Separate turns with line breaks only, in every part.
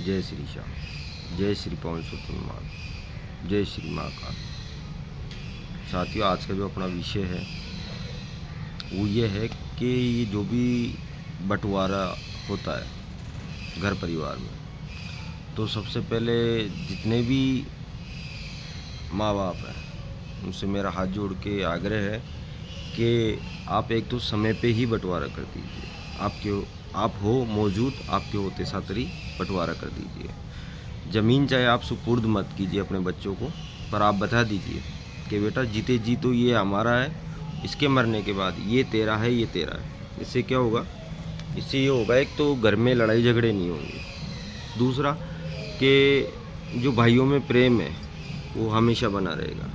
जय श्री श्याम, जय श्री पवन सुत हनुमान, जय श्री महाकाल। साथियों, आज का जो अपना विषय है वो ये है कि ये जो भी बंटवारा होता है घर परिवार में, तो सबसे पहले जितने भी माँ बाप हैं उनसे मेरा हाथ जोड़ के आग्रह है कि आप एक तो समय पे ही बंटवारा कर दीजिए। आप हो मौजूद, आपके होते साथ ही बंटवारा कर दीजिए। ज़मीन चाहे आप सुपुर्द मत कीजिए अपने बच्चों को, पर आप बता दीजिए कि बेटा जीते जी तो ये हमारा है, इसके मरने के बाद ये तेरा है, ये तेरा है। इससे क्या होगा? इससे ये होगा, एक तो घर में लड़ाई झगड़े नहीं होंगे, दूसरा कि जो भाइयों में प्रेम है वो हमेशा बना रहेगा।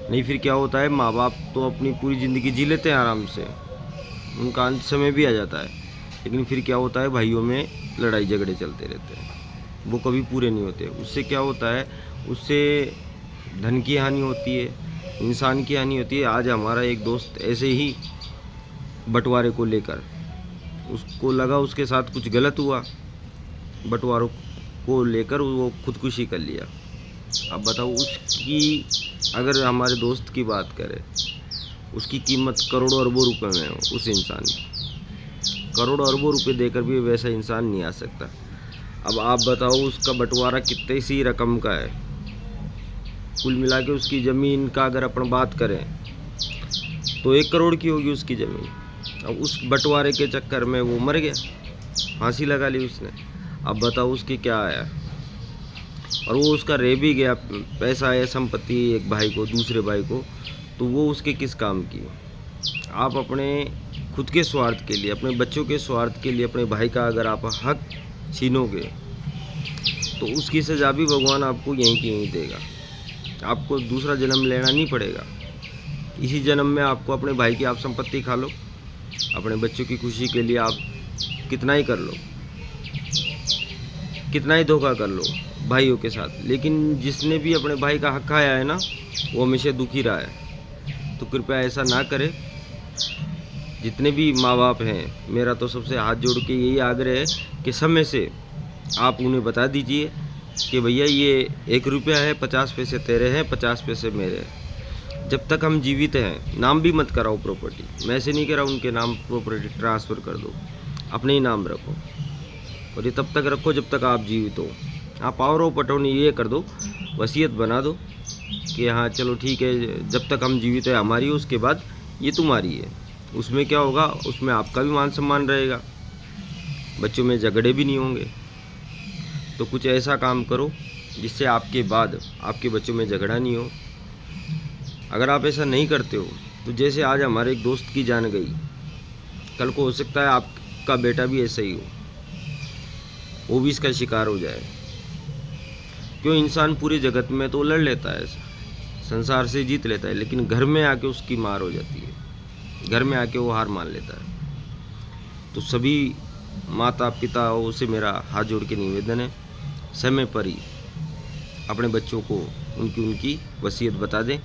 नहीं फिर क्या होता है, माँ बाप तो अपनी पूरी ज़िंदगी जी लेते हैं आराम से, उनका अंत समय भी आ जाता है, लेकिन फिर क्या होता है, भाइयों में लड़ाई झगड़े चलते रहते हैं, वो कभी पूरे नहीं होते। उससे क्या होता है, उससे धन की हानि होती है, इंसान की हानि होती है। आज हमारा एक दोस्त ऐसे ही बंटवारे को लेकर, उसको लगा उसके साथ कुछ गलत हुआ, बंटवारों को लेकर वो खुदकुशी कर लिया। अब बताओ, उसकी अगर हमारे दोस्त की बात करें, उसकी कीमत करोड़ों अरबों रुपए में हो। उस इंसान की करोड़ों अरबों रुपए देकर भी वैसा इंसान नहीं आ सकता। अब आप बताओ, उसका बंटवारा कितने सी रकम का है? कुल मिला के उसकी ज़मीन का अगर अपन बात करें तो 1 करोड़ की होगी उसकी ज़मीन। अब उस बंटवारे के चक्कर में वो मर गया, फांसी लगा ली उसने। अब बताओ उसकी क्या आया, और वो उसका रह भी गया, पैसा है, संपत्ति एक भाई को, दूसरे भाई को, तो वो उसके किस काम की? आप अपने खुद के स्वार्थ के लिए, अपने बच्चों के स्वार्थ के लिए अपने भाई का अगर आप हक छीनोगे तो उसकी सज़ा भी भगवान आपको यहीं की यहीं देगा। आपको दूसरा जन्म लेना नहीं पड़ेगा। इसी जन्म में आपको अपने भाई की आप संपत्ति खा लो, अपने बच्चों की खुशी के लिए आप कितना ही कर लो, कितना ही धोखा कर लो भाइयों के साथ, लेकिन जिसने भी अपने भाई का हक खाया है ना, वो हमेशा दुखी रहा है। तो कृपया ऐसा ना करें। जितने भी माँ बाप हैं, मेरा तो सबसे हाथ जोड़ के यही आग्रह है कि समय से आप उन्हें बता दीजिए कि भैया ये 1 रुपया है, 50 पैसे तेरे हैं, 50 पैसे मेरे हैं। जब तक हम जीवित हैं, नाम भी मत कराओ प्रॉपर्टी। मैं ऐसे नहीं कह रहा उनके नाम प्रॉपर्टी ट्रांसफ़र कर दो, अपने ही नाम रखो, और ये तब तक रखो जब तक आप जीवित हो। आप और पटौनी ये कर दो, वसीयत बना दो कि हाँ चलो ठीक है, जब तक हम जीवित है हमारी है, उसके बाद ये तुम्हारी है। उसमें क्या होगा, उसमें आपका भी मान सम्मान रहेगा, बच्चों में झगड़े भी नहीं होंगे। तो कुछ ऐसा काम करो जिससे आपके बाद आपके बच्चों में झगड़ा नहीं हो। अगर आप ऐसा नहीं करते हो तो जैसे आज हमारे एक दोस्त की जान गई, कल को हो सकता है आपका बेटा भी ऐसा ही हो, वो भी इसका शिकार हो जाए। क्यों? इंसान पूरे जगत में तो लड़ लेता है, संसार से जीत लेता है, लेकिन घर में आके उसकी मार हो जाती है, घर में आके वो हार मान लेता है। तो सभी माता पिताओं से मेरा हाथ जोड़ के निवेदन है, समय पर ही अपने बच्चों को उनकी वसीयत बता दें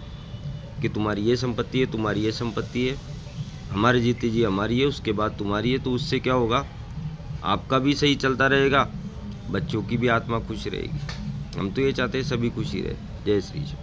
कि तुम्हारी ये संपत्ति है, तुम्हारी ये संपत्ति है, हमारे जीते जी हमारी है, उसके बाद तुम्हारी है। तो उससे क्या होगा, आपका भी सही चलता रहेगा, बच्चों की भी आत्मा खुश रहेगी। हम तो ये चाहते हैं सभी खुशी रहे। जय श्री राम।